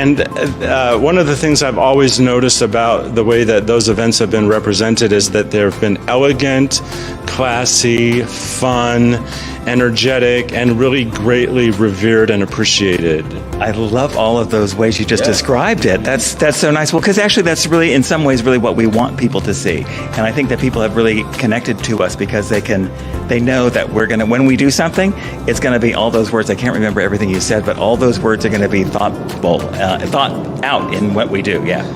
And one of the things I've always noticed about the way that those events have been represented is that they've been elegant, classy, fun, energetic, and really greatly revered and appreciated. I love all of those ways you just described it. That's so nice. Well, because actually that's really, in some ways, really what we want people to see. And I think that people have really connected to us because they know that we're going to, when we do something, it's going to be all those words. I can't remember everything you said, but all those words are going to be thought out in what we do. Yeah.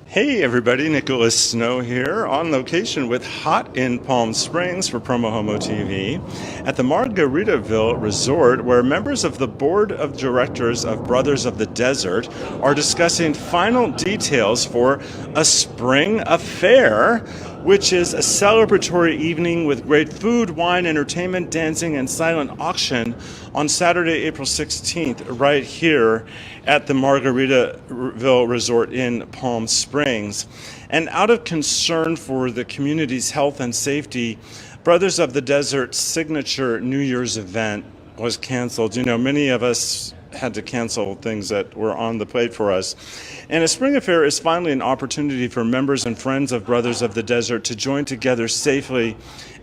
Hey everybody, Nicholas Snow here on location with Hot in Palm Springs for PromoHomo.TV at the Margaritaville Resort, where members of the board of directors of Brothers of the Desert are discussing final details for a spring affair, which is a celebratory evening with great food, wine, entertainment, dancing, and silent auction on Saturday, April 16th, right here at the Margaritaville Resort in Palm Springs. And out of concern for the community's health and safety, Brothers of the Desert's signature New Year's event was canceled. You know, many of us had to cancel things that were on the plate for us. And a spring affair is finally an opportunity for members and friends of Brothers of the Desert to join together safely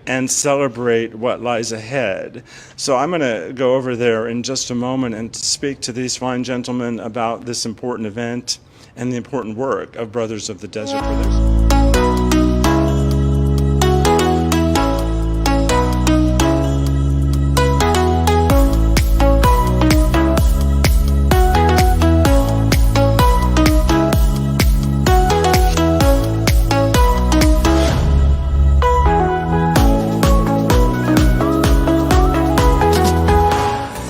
and celebrate what lies ahead. So I'm going to go over there in just a moment and speak to these fine gentlemen about this important event and the important work of Brothers of the Desert Brothers.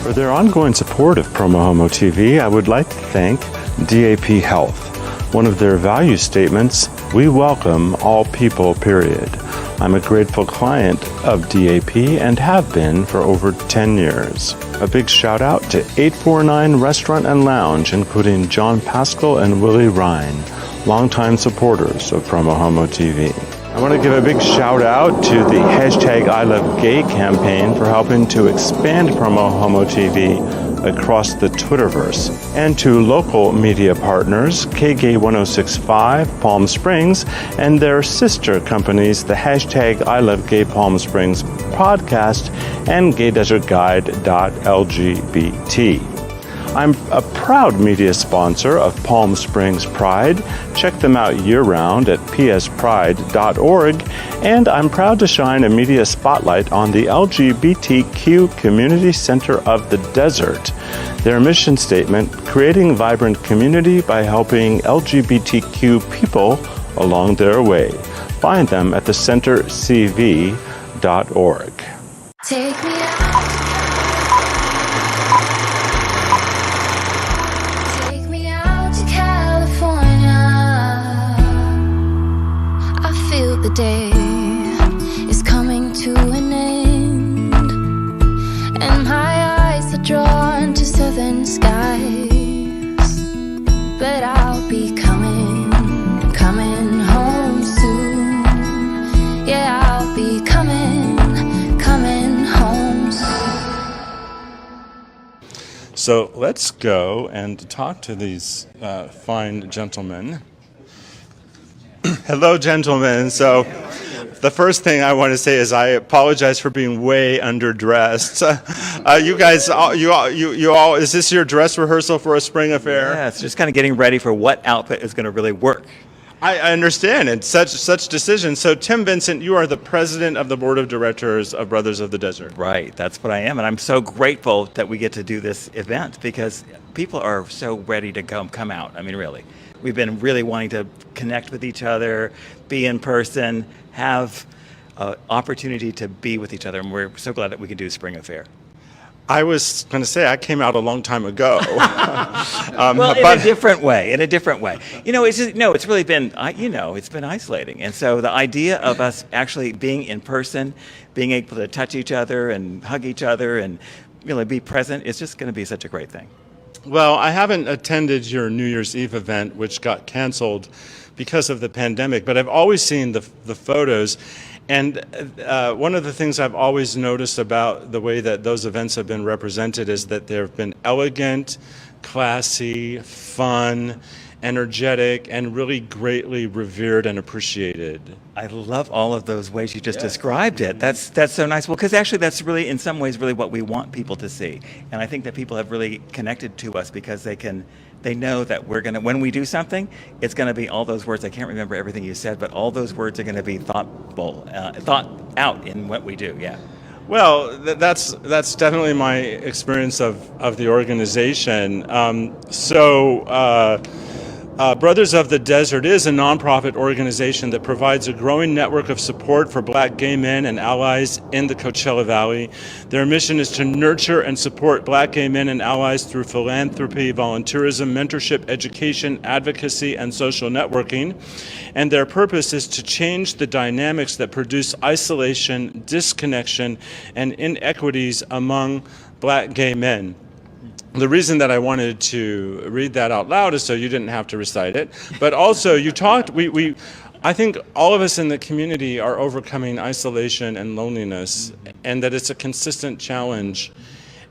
For their ongoing support of PromoHomo.TV, I would like to thank DAP Health. One of their value statements, we welcome all people, period. I'm a grateful client of DAP and have been for over 10 years. A big shout out to 849 Restaurant and Lounge, including John Pascal and Willie Ryan, longtime supporters of PromoHomo.TV. I want to give a big shout out to the hashtag I Love Gay campaign for helping to expand PromoHomo.TV across the Twitterverse, and to local media partners, KGay 1065 Palm Springs, and their sister companies, the hashtag I Love Gay Palm Springs podcast and GayDesertGuide.lgbt. I'm a proud media sponsor of Palm Springs Pride. Check them out year-round at pspride.org. And I'm proud to shine a media spotlight on the LGBTQ Community Center of the Desert. Their mission statement, creating vibrant community by helping LGBTQ people along their way. Find them at thecentercv.org. Take me out. The day is coming to an end, and my eyes are drawn to southern skies, but I'll be coming home soon. Yeah, I'll be coming home soon. So let's go and talk to these fine gentlemen. Hello, gentlemen. So the first thing I want to say is I apologize for being way underdressed. You guys, you all, is this your dress rehearsal for a spring affair? Yeah, it's just kind of getting ready for what outfit is going to really work. I understand. It's such decisions. So Tim Vincent, you are the president of the board of directors of Brothers of the Desert. Right, that's what I am, and I'm so grateful that we get to do this event because people are so ready to come out. I mean, really. We've been really wanting to connect with each other, be in person, have an opportunity to be with each other, and we're so glad that we can do Spring Affair. I was going to say I came out a long time ago. Well, in a different way. You know, it's really been, it's been isolating. And so the idea of us actually being in person, being able to touch each other and hug each other and really be present, is just going to be such a great thing. Well, I haven't attended your New Year's Eve event, which got canceled because of the pandemic, but I've always seen the photos. And one of the things I've always noticed about the way that those events have been represented is that they've been elegant, classy, fun, energetic, and really greatly revered and appreciated. I love all of those ways you just described it. That's so nice. Well, because actually that's really, in some ways, really what we want people to see. And I think that people have really connected to us because they know that we're going to, when we do something, it's going to be all those words. I can't remember everything you said, but all those words are going to be thought out in what we do. Yeah. Well, that's definitely my experience of the organization. Brothers of the Desert is a nonprofit organization that provides a growing network of support for Black gay men and allies in the Coachella Valley. Their mission is to nurture and support Black gay men and allies through philanthropy, volunteerism, mentorship, education, advocacy, and social networking. And their purpose is to change the dynamics that produce isolation, disconnection, and inequities among Black gay men. The reason that I wanted to read that out loud is so you didn't have to recite it, but also you talked, I think all of us in the community are overcoming isolation and loneliness, and that it's a consistent challenge.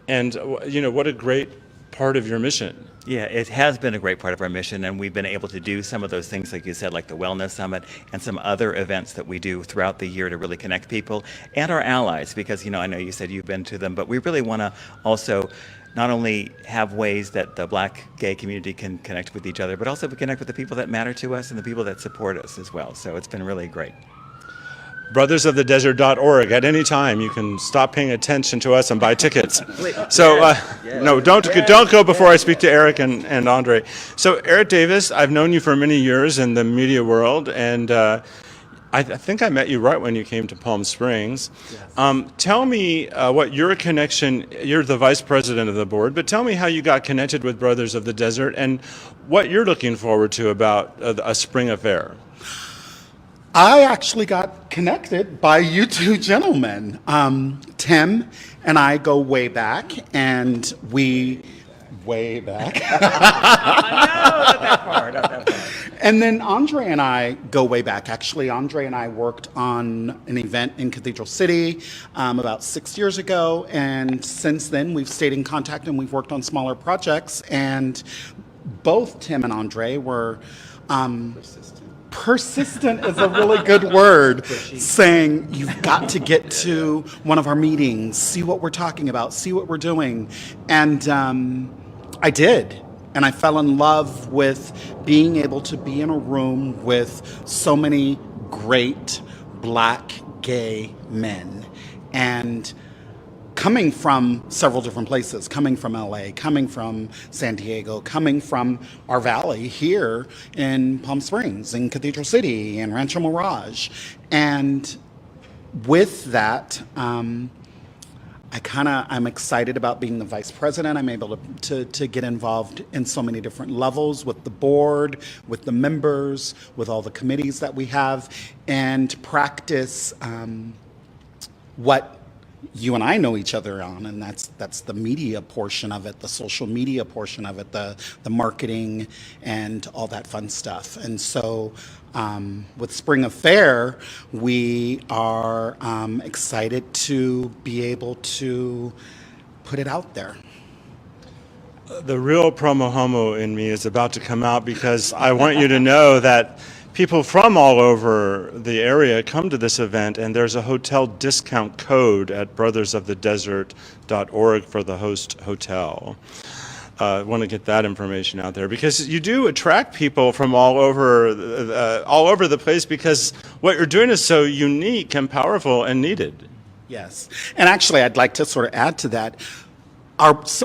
And, what a great part of your mission. Yeah, it has been a great part of our mission, and we've been able to do some of those things, like you said, like the Wellness Summit and some other events that we do throughout the year to really connect people and our allies, because, I know you said you've been to them, but we really want to also not only have ways that the Black gay community can connect with each other, but also connect with the people that matter to us and the people that support us as well. So it's been really great. brothersofthedesert.org. At any time, you can stop paying attention to us and buy tickets. So, no, don't go before I speak to Eric and Andre. So, Eric Davis, I've known you for many years in the media world, and I think I met you right when you came to Palm Springs. Yes. Tell me what your connection, you're the vice president of the board, but tell me how you got connected with Brothers of the Desert and what you're looking forward to about a spring affair. I actually got connected by you two gentlemen. Tim and I go way back, and way back. No, not that far. And then Andre and I go way back. Actually, Andre and I worked on an event in Cathedral City about 6 years ago, and since then we've stayed in contact and we've worked on smaller projects. And both Tim and Andre were persistent is a really good word, saying you've got to get to one of our meetings, see what we're talking about, see what we're doing. And I did. And I fell in love with being able to be in a room with so many great Black gay men. And coming from several different places, coming from LA, coming from San Diego, coming from our valley here in Palm Springs, in Cathedral City, and Rancho Mirage. And with that, I'm excited about being the vice president. I'm able to get involved in so many different levels with the board, with the members, with all the committees that we have, and practice what you and I know each other on, and that's the media portion of it, the social media portion of it, the marketing and all that fun stuff. And so with Spring Affair, we are excited to be able to put it out there. The real PromoHomo in me is about to come out, because I want you to know that people from all over the area come to this event, and there's a hotel discount code at brothersofthedesert.org for the host hotel. I want to get that information out there, because you do attract people from all over the place, because what you're doing is so unique and powerful and needed. Yes. And actually, I'd like to sort of add to that.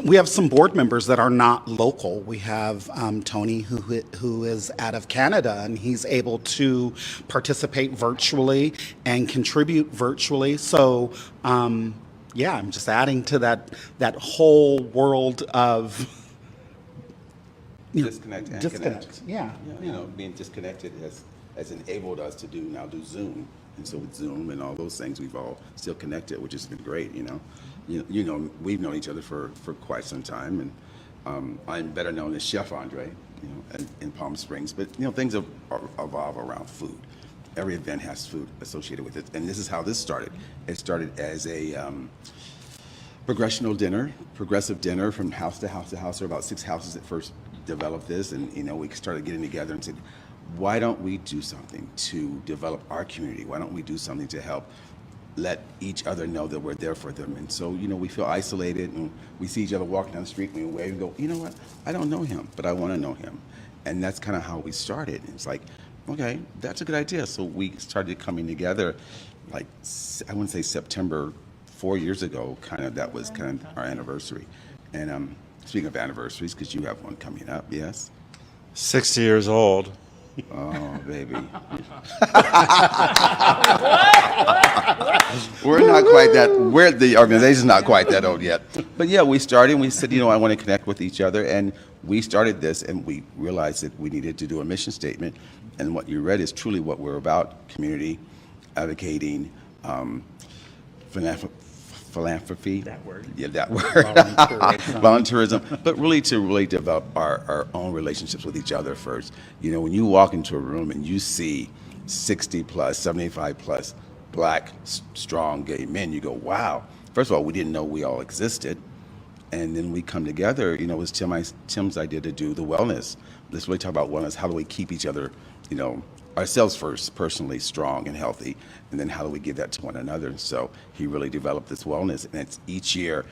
We have some board members that are not local. We have Tony, who is out of Canada, and he's able to participate virtually and contribute virtually. So, I'm just adding to that whole world of disconnect and disconnect. Connect. Yeah. Being disconnected has enabled us to do Zoom, and so with Zoom and all those things, we've all still connected, which has been great. We've known each other for quite some time, and I'm better known as Chef Andre, in Palm Springs. But things evolve around food, every event has food associated with it. And this is how this started. It started as a progressive dinner from house to house to house. There were about 6 houses that first developed this, and we started getting together and said, why don't we do something to develop our community? Why don't we do something to help let each other know that we're there for them? And so, we feel isolated, and we see each other walking down the street, and we wave and go, you know what? I don't know him, but I want to know him. And that's kind of how we started. It's like, okay, that's a good idea. So we started coming together, like, I wouldn't say September 4 years ago, that was kind of our anniversary. And speaking of anniversaries, because you have one coming up, yes? 60 years old. Oh, baby. We're not quite that, the organization's not quite that old yet. But yeah, we started and we said, I want to connect with each other. And we started this and we realized that we needed to do a mission statement. And what you read is truly what we're about: community, advocating, philanthropy. That word. Yeah, that word. Volunteerism. But really to develop our own relationships with each other first. When you walk into a room and you see 60 plus, 75 plus Black, strong, gay men, you go, wow. First of all, we didn't know we all existed. And then we come together, it was Tim's idea to do the wellness. Let's really talk about wellness. How do we keep each other, ourselves first, personally strong and healthy, and then how do we give that to one another? So he really developed this wellness, and it's each year,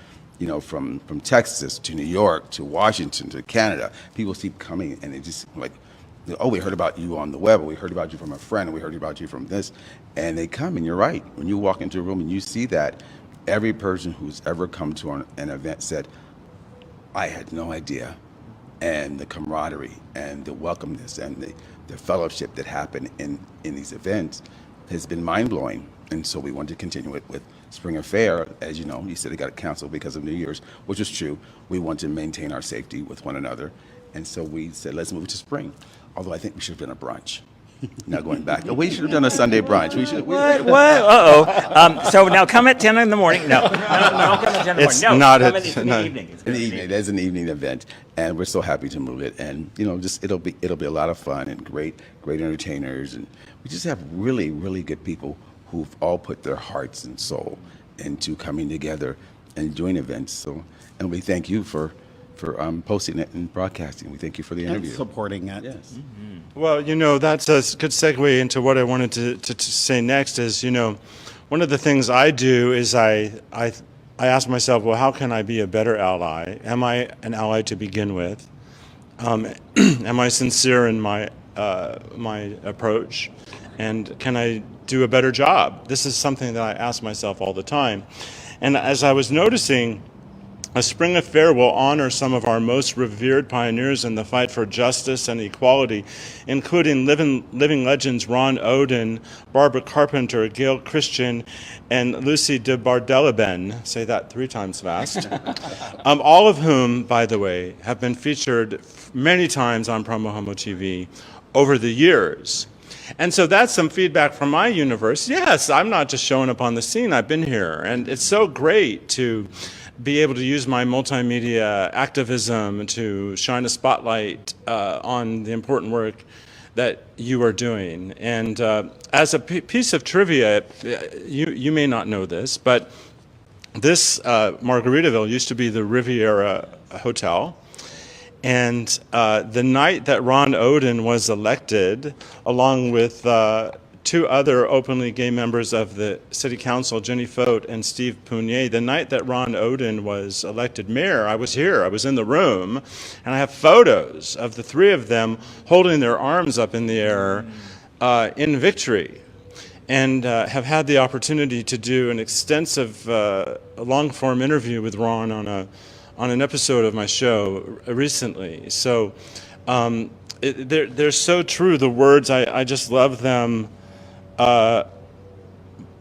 from Texas to New York to Washington to Canada, people keep coming, and it just like, oh, we heard about you on the web, or we heard about you from a friend, or we heard about you from this, and they come, and you're right. When you walk into a room and you see that, every person who's ever come to an event said, I had no idea. And the camaraderie and the welcomeness and the fellowship that happened in these events has been mind-blowing. And so we wanted to continue it with Spring Affair. As you know, you said it got canceled because of New Year's, which is true. We want to maintain our safety with one another. And so we said, let's move to spring. Although I think we should have done a brunch. Now going back, we should have done a Sunday brunch. What? Uh-oh. So now come at 10 in the morning. No, don't come at 10 in the It's morning. not come at- in no. the evening. It's In the gonna evening, be- there's an evening event, and we're so happy to move it. And it'll be a lot of fun and great entertainers, and we just have really, really good people who've all put their hearts and soul into coming together and doing events. So, and we thank you for posting it and broadcasting. We thank you for the And interview. supporting it. Yes. Well, that's a good segue into what I wanted to say next is, one of the things I do is I ask myself, well, how can I be a better ally? Am I an ally to begin with? Am I sincere in my approach? And can I do a better job? This is something that I ask myself all the time. And as I was noticing, a spring affair will honor some of our most revered pioneers in the fight for justice and equality, including living legends Ron Oden, Barbara Carpenter, Gail Christian, and Lucy DeBardelaben. Say that 3 times fast. All of whom, by the way, have been featured many times on PromoHomo.TV over the years. And so that's some feedback from my universe. Yes, I'm not just showing up on the scene. I've been here. And it's so great to be able to use my multimedia activism to shine a spotlight on the important work that you are doing. And as a piece of trivia, you may not know this, but this Margaritaville used to be the Riviera Hotel. And the night that Ron Oden was elected, along with 2 other openly gay members of the city council, Jenny Fote and Steve Punier, the night that Ron Oden was elected mayor, I was here, I was in the room, and I have photos of the 3 of them holding their arms up in the air in victory, and have had the opportunity to do an extensive long-form interview with Ron on an episode of my show recently. So they're so true, the words, I just love them.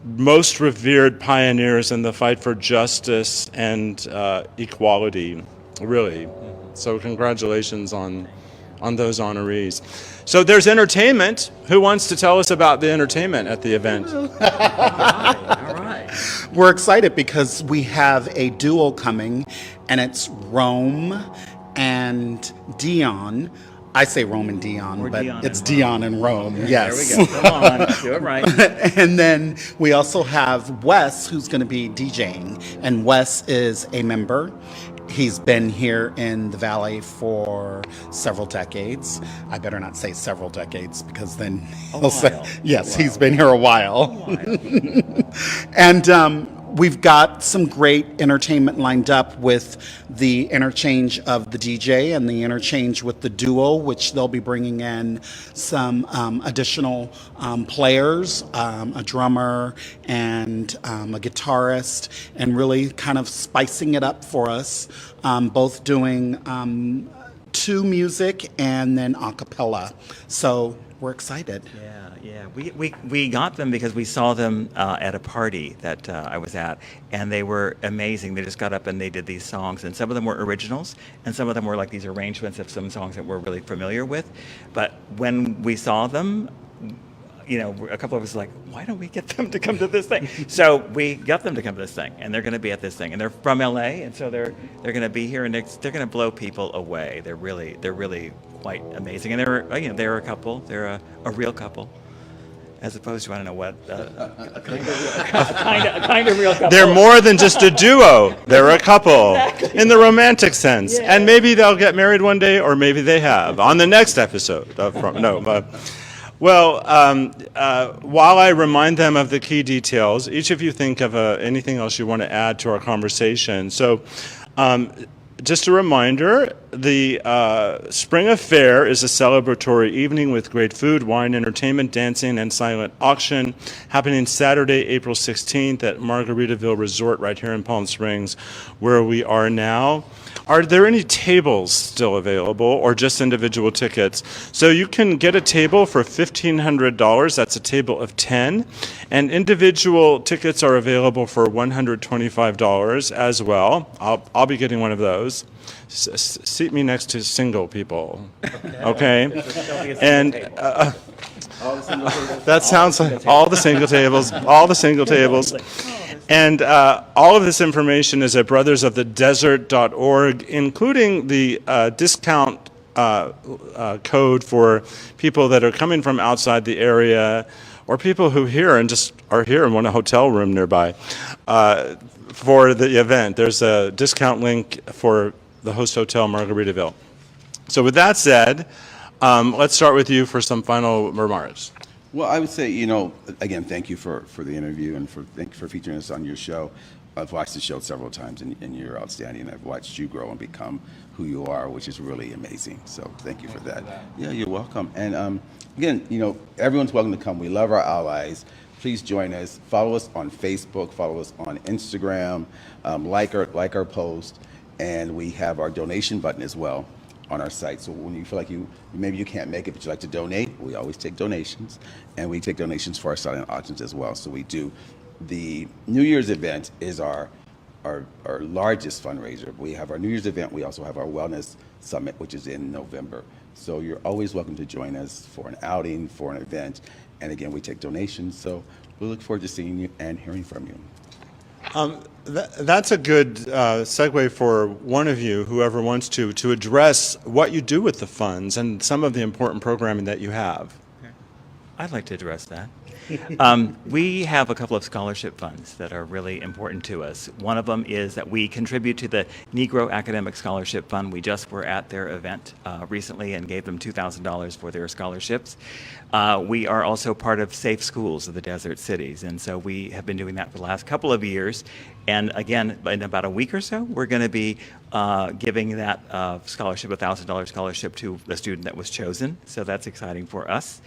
Most revered pioneers in the fight for justice and equality, really. So congratulations on those honorees. So there's entertainment. Who wants to tell us about the entertainment at the event? All right. We're excited because we have a duo coming, and it's Rome and Dion. I say Rome and Dion, Or but Dion it's and Dion and Rome. Yes. There we go. Come on, do it right. And then we also have Wes, who's going to be DJing. And Wes is a member. He's been here in the Valley for several decades. I better not say several decades because then he'll say, yes, he's been here a while. And we've got some great entertainment lined up with the interchange of the DJ and the interchange with the duo, which they'll be bringing in some additional players, a drummer and a guitarist, and really kind of spicing it up for us, both doing two music and then a cappella. So we're excited. Yeah. We got them because we saw them at a party that I was at, and they were amazing. They just got up and they did these songs, and some of them were originals, and some of them were like these arrangements of some songs that we're really familiar with. But when we saw them, you know, a couple of us were like, why don't we get them to come to this thing? So we got them to come to this thing, and they're going to be at this thing, and they're from LA, and so they're going to be here, and they're going to blow people away. They're really quite amazing, and they're a couple. They're a real couple. As opposed to, I don't know what, a kind of real couple. They're more than just a duo. They're a couple in the romantic sense. Yeah. And maybe they'll get married one day, or maybe they have on the next episode. While I remind them of the key details, each of you think of anything else you want to add to our conversation. So just a reminder, the Spring Affair is a celebratory evening with great food, wine, entertainment, dancing, and silent auction happening Saturday, April 16th at Margaritaville Resort right here in Palm Springs, where we are now. Are there any tables still available or just individual tickets? So you can get a table for $1,500. That's a table of 10. And individual tickets are available for $125 as well. I'll be getting one of those. Seat me next to single people. Okay? And that sounds like all the single tables. And all of this information is at brothersofthedesert.org, including the discount code for people that are coming from outside the area, or people who are here and want a hotel room nearby for the event. There's a discount link for the host hotel, Margaritaville. So with that said, let's start with you for some final remarks. Well, I would say, again, thank you for the interview and thank you for featuring us on your show. I've watched the show several times, and you're outstanding. I've watched you grow and become who you are, which is really amazing. So thank you for that. Yeah, you're welcome. And again, everyone's welcome to come. We love our allies. Please join us. Follow us on Facebook. Follow us on Instagram. Like our post, and we have our donation button as well on our site. So when you feel like maybe you can't make it, but you like to donate, we always take donations, and we take donations for our silent auctions as well. So we do. The New Year's event is our largest fundraiser. We have our New Year's event. We also have our Wellness Summit, which is in November. So you're always welcome to join us for an outing, for an event. And again, we take donations. So we look forward to seeing you and hearing from you. That's a good segue for one of you, whoever wants to address what you do with the funds and some of the important programming that you have. I'd like to address that. We have a couple of scholarship funds that are really important to us. One of them is that we contribute to the Negro Academic Scholarship Fund. We just were at their event recently and gave them $2,000 for their scholarships. We are also part of Safe Schools of the Desert Cities, and so we have been doing that for the last couple of years. And again, in about a week or so, we're going to be giving that scholarship, $1,000 scholarship, to the student that was chosen. So that's exciting for us.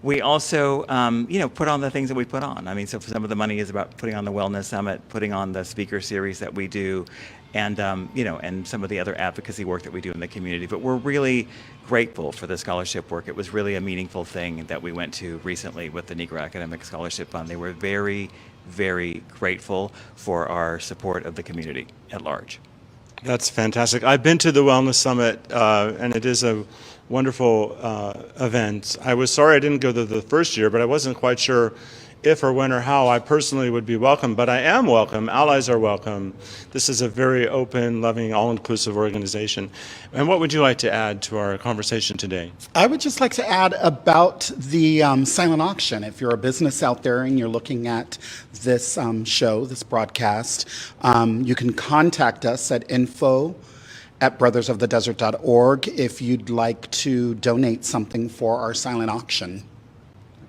We also, put on the things that we put on. I mean, so some of the money is about putting on the Wellness Summit, putting on the speaker series that we do, and and some of the other advocacy work that we do in the community. But we're really grateful for the scholarship work. It was really a meaningful thing that we went to recently with the Negro Academic Scholarship Fund. They were very, very grateful for our support of the community at large. That's fantastic. I've been to the Wellness Summit, and it is a wonderful event. I was sorry I didn't go to the first year, but I wasn't quite sure if or when or how I personally would be welcome, but I am welcome. Allies are welcome. This is a very open, loving, all-inclusive organization. And what would you like to add to our conversation today? I would just like to add about the silent auction. If you're a business out there and you're looking at this show, this broadcast, you can contact us at info@brothersofthedesert.org if you'd like to donate something for our silent auction.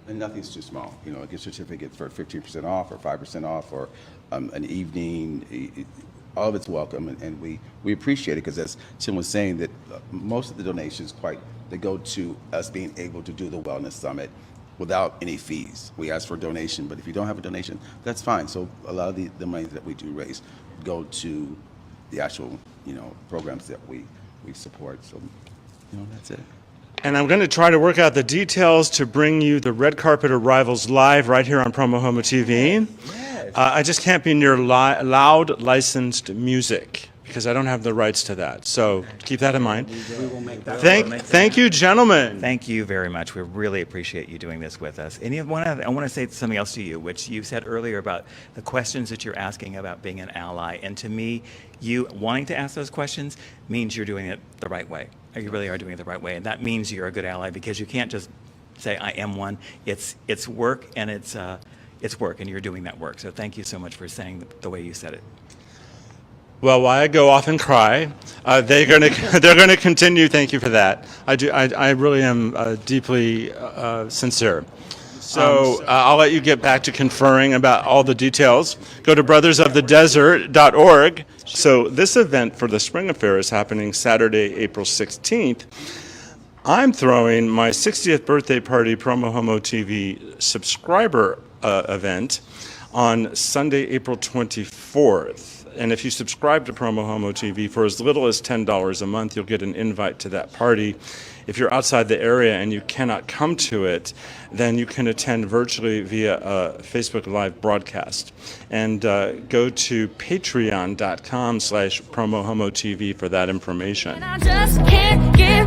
And nothing's too small. You know, a gift certificate for 15% off or 5% off or an evening. All of it's welcome, and we appreciate it because, as Tim was saying, that most of the donations they go to us being able to do the Wellness Summit without any fees. We ask for a donation, but if you don't have a donation, that's fine. So a lot of the money that we do raise go to the actual, programs that we support. So, that's it. And I'm going to try to work out the details to bring you the red carpet arrivals live right here on PromoHomo.TV. Yes. I just can't be near loud licensed music because I don't have the rights to that. So keep that in mind. We will make that. Thank you, gentlemen. Thank you very much. We really appreciate you doing this with us. And I want to say something else to you, which you said earlier about the questions that you're asking about being an ally. And to me, you wanting to ask those questions means you're doing it the right way. Or you really are doing it the right way. And that means you're a good ally because you can't just say, I am one. It's work, and it's work, and you're doing that work. So thank you so much for saying the way you said it. Well, while I go off and cry, they're going to continue. Thank you for that. I really am deeply sincere. So I'll let you get back to conferring about all the details. Go to brothersofthedesert.org. So this event for the Spring Affair is happening Saturday, April 16th. I'm throwing my 60th birthday party PromoHomo.TV subscriber event on Sunday, April 24th. And if you subscribe to PromoHomo.TV for as little as $10 a month, you'll get an invite to that party. If you're outside the area and you cannot come to it, then you can attend virtually via a Facebook Live broadcast. And go to patreon.com/PromoHomo.TV for that information. And I just can't get